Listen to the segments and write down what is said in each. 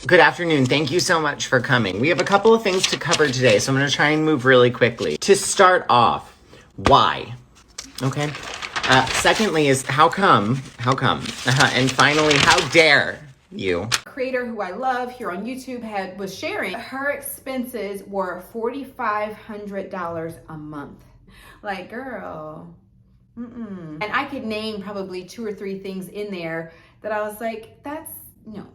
Good afternoon. Thank you so much for coming. We have a couple of things to cover today, so I'm going to try and move really quickly. To start off, why? Okay. Secondly is how come? And finally, how dare you? Creator who I love here on YouTube was sharing her expenses were $4,500 a month. Like, girl, And I could name probably 2 or 3 things in there that I was like, that's, no.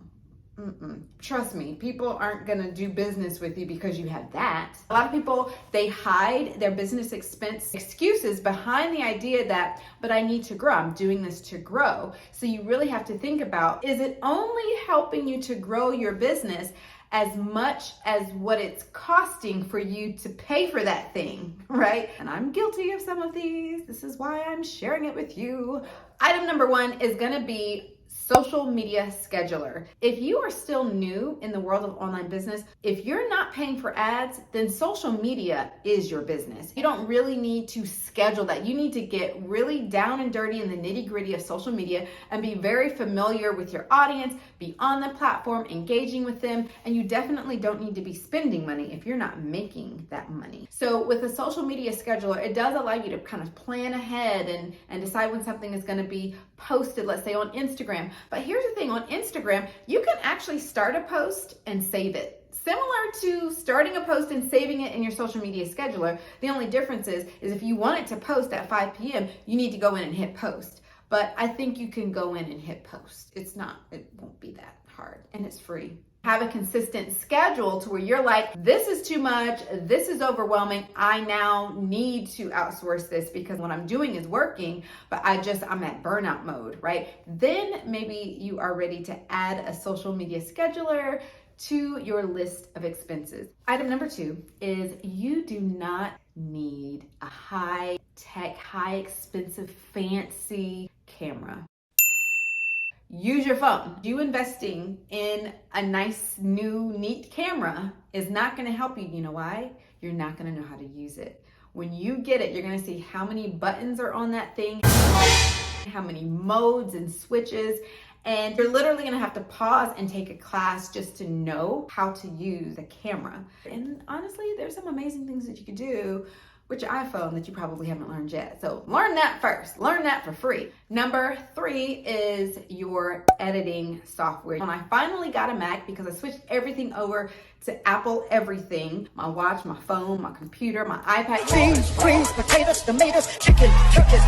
Trust me, people aren't gonna do business with you because you have that. A lot of people, they hide their business expense excuses behind the idea that, but I need to grow, I'm doing this to grow. So you really have to think about, is it only helping you to grow your business as much as what it's costing for you to pay for that thing, right? And I'm guilty of some of these. This is why I'm sharing it with you. Item number 1 is gonna be social media scheduler. If you are still new in the world of online business, if you're not paying for ads, then social media is your business. You don't really need to schedule that. You need to get really down and dirty in the nitty-gritty of social media and be very familiar with your audience, be on the platform, engaging with them, and you definitely don't need to be spending money if you're not making that money. So with a social media scheduler, it does allow you to kind of plan ahead and decide when something is going to be posted, let's say on Instagram. But here's the thing, on Instagram, you can actually start a post and save it. Similar to starting a post and saving it in your social media scheduler, the only difference is if you want it to post at 5 p.m., you need to go in and hit post. But I think you can go in and hit post. It won't be that hard, and it's free. Have a consistent schedule to where you're like, this is too much, this is overwhelming, I now need to outsource this because what I'm doing is working, but I'm at burnout mode, right? Then maybe you are ready to add a social media scheduler to your list of expenses. Item number 2 is you do not need a high-tech, high-expensive, fancy camera. Use your phone. You investing in a nice, new, neat camera is not going to help you. You know why? You're not going to know how to use it. When you get it, you're going to see how many buttons are on that thing, how many modes and switches, and you're literally going to have to pause and take a class just to know how to use the camera. And honestly, there's some amazing things that you can do with your iPhone that you probably haven't learned yet. So learn that first. Learn that for free. Number 3 is your editing software. When I finally got a Mac, because I switched everything over to Apple everything, my watch, my phone, my computer, my iPad. Beans, greens, potatoes, tomatoes, chicken, turkeys,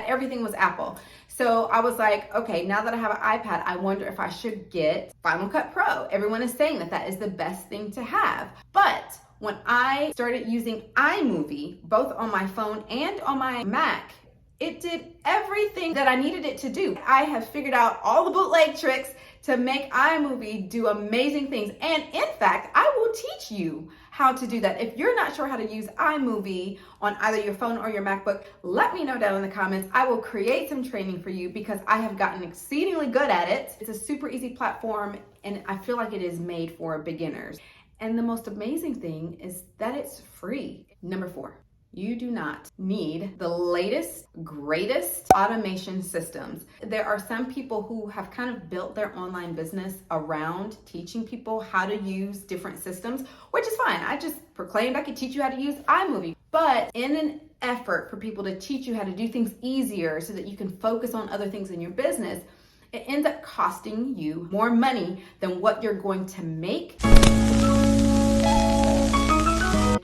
everything was Apple. So I was like, okay, now that I have an iPad, I wonder if I should get Final Cut Pro. Everyone is saying that is the best thing to have. But when I started using iMovie, both on my phone and on my Mac, it did everything that I needed it to do. I have figured out all the bootleg tricks to make iMovie do amazing things. And in fact, I will teach you how to do that. If you're not sure how to use iMovie on either your phone or your MacBook, let me know down in the comments. I will create some training for you because I have gotten exceedingly good at it. It's a super easy platform and I feel like it is made for beginners. And the most amazing thing is that it's free. Number 4, you do not need the latest, greatest automation systems. There are some people who have kind of built their online business around teaching people how to use different systems, which is fine. I just proclaimed I could teach you how to use iMovie. But in an effort for people to teach you how to do things easier so that you can focus on other things in your business, it ends up costing you more money than what you're going to make.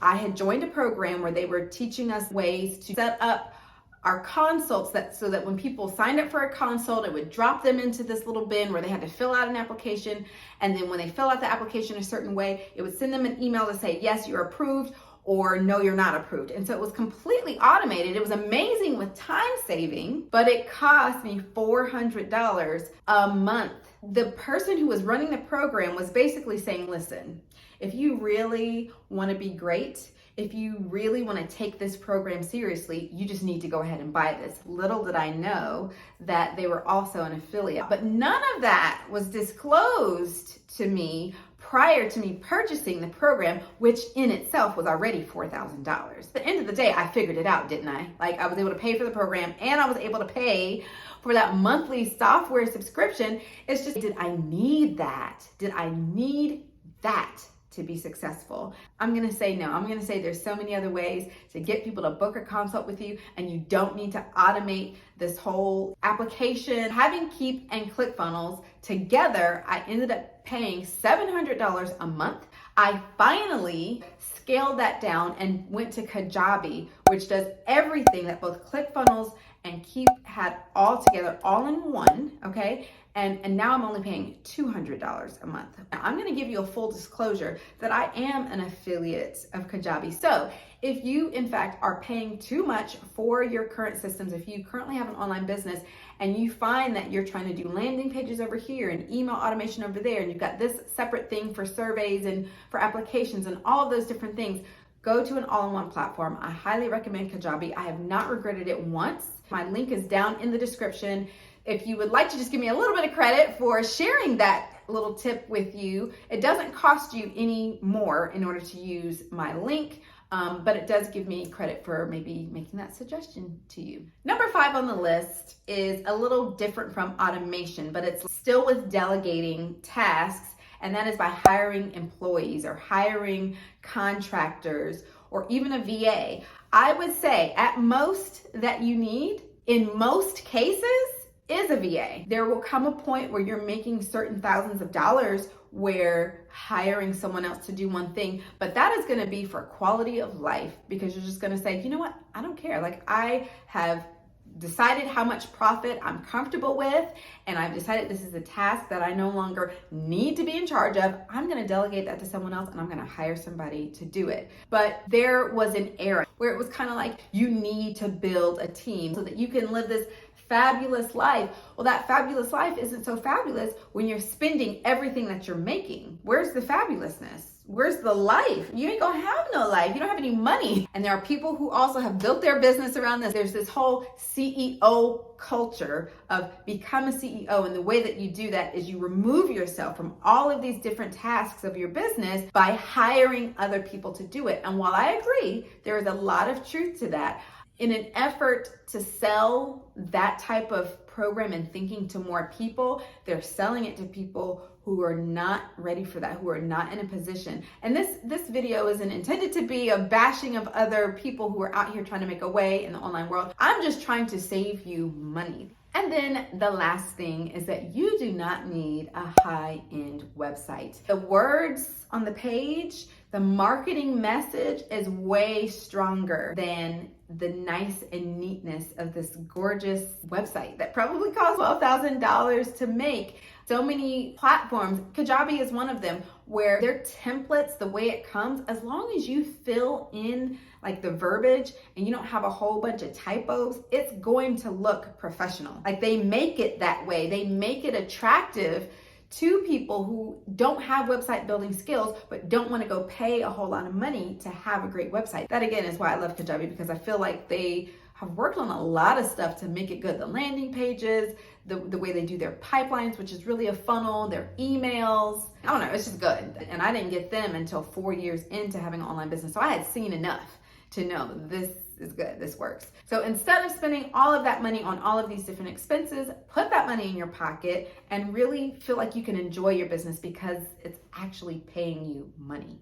I had joined a program where they were teaching us ways to set up our consults so that when people signed up for a consult, it would drop them into this little bin where they had to fill out an application. And then when they fill out the application a certain way, it would send them an email to say, yes, you're approved, or no, you're not approved. And so it was completely automated. It was amazing with time saving, but it cost me $400 a month. The person who was running the program was basically saying, listen, if you really want to be great, if you really want to take this program seriously, you just need to go ahead and buy this. Little did I know that they were also an affiliate. But none of that was disclosed to me prior to me purchasing the program, which in itself was already $4,000. At the end of the day, I figured it out, didn't I? Like, I was able to pay for the program and I was able to pay for that monthly software subscription. It's just, did I need that? Did I need that to be successful? I'm gonna say no. I'm gonna say there's so many other ways to get people to book a consult with you, and you don't need to automate this whole application. Having Keep and ClickFunnels together, I ended up paying $700 a month. I finally scaled that down and went to Kajabi, which does everything that both ClickFunnels and Keep had all together, all in one, okay? And now I'm only paying $200 a month. Now, I'm gonna give you a full disclosure that I am an affiliate of Kajabi. So if you, in fact, are paying too much for your current systems, if you currently have an online business and you find that you're trying to do landing pages over here and email automation over there, and you've got this separate thing for surveys and for applications and all of those different things, go to an all-in-one platform. I highly recommend Kajabi. I have not regretted it once. My link is down in the description. If you would like to just give me a little bit of credit for sharing that little tip with you, it doesn't cost you any more in order to use my link, but it does give me credit for maybe making that suggestion to you. Number 5 on the list is a little different from automation, but it's still with delegating tasks, and that is by hiring employees or hiring contractors or even a VA. I would say at most that you need, in most cases, is a VA. There will come a point where you're making certain thousands of dollars where hiring someone else to do one thing, but that is gonna be for quality of life, because you're just gonna say, you know what, I don't care. Like, I have decided how much profit I'm comfortable with, and I've decided this is a task that I no longer need to be in charge of. I'm gonna delegate that to someone else, and I'm gonna hire somebody to do it. But there was an era where it was kind of like, you need to build a team so that you can live this fabulous life. Well, that fabulous life isn't so fabulous when you're spending everything that you're making. Where's the fabulousness? Where's the life? You ain't gonna have no life. You don't have any money. And there are people who also have built their business around this. There's this whole CEO culture of become a CEO. And the way that you do that is you remove yourself from all of these different tasks of your business by hiring other people to do it. And while I agree, there is a lot of truth to that, in an effort to sell that type of program and thinking to more people, they're selling it to people who are not ready for that, who are not in a position. And this video isn't intended to be a bashing of other people who are out here trying to make a way in the online world. I'm just trying to save you money. And then the last thing is that you do not need a high-end website. The words on the page, the marketing message is way stronger than the nice and neatness of this gorgeous website that probably costs $12,000 to make. So many platforms, Kajabi is one of them, where their templates, the way it comes, as long as you fill in like the verbiage and you don't have a whole bunch of typos, it's going to look professional. Like, they make it that way. They make it attractive to people who don't have website building skills, but don't want to go pay a whole lot of money to have a great website. That again is why I love Kajabi, because I feel like they have worked on a lot of stuff to make it good. The landing pages, the way they do their pipelines, which is really a funnel, their emails. I don't know, it's just good. And I didn't get them until 4 years into having an online business. So I had seen enough to know this is good, this works. So instead of spending all of that money on all of these different expenses, put that money in your pocket and really feel like you can enjoy your business because it's actually paying you money.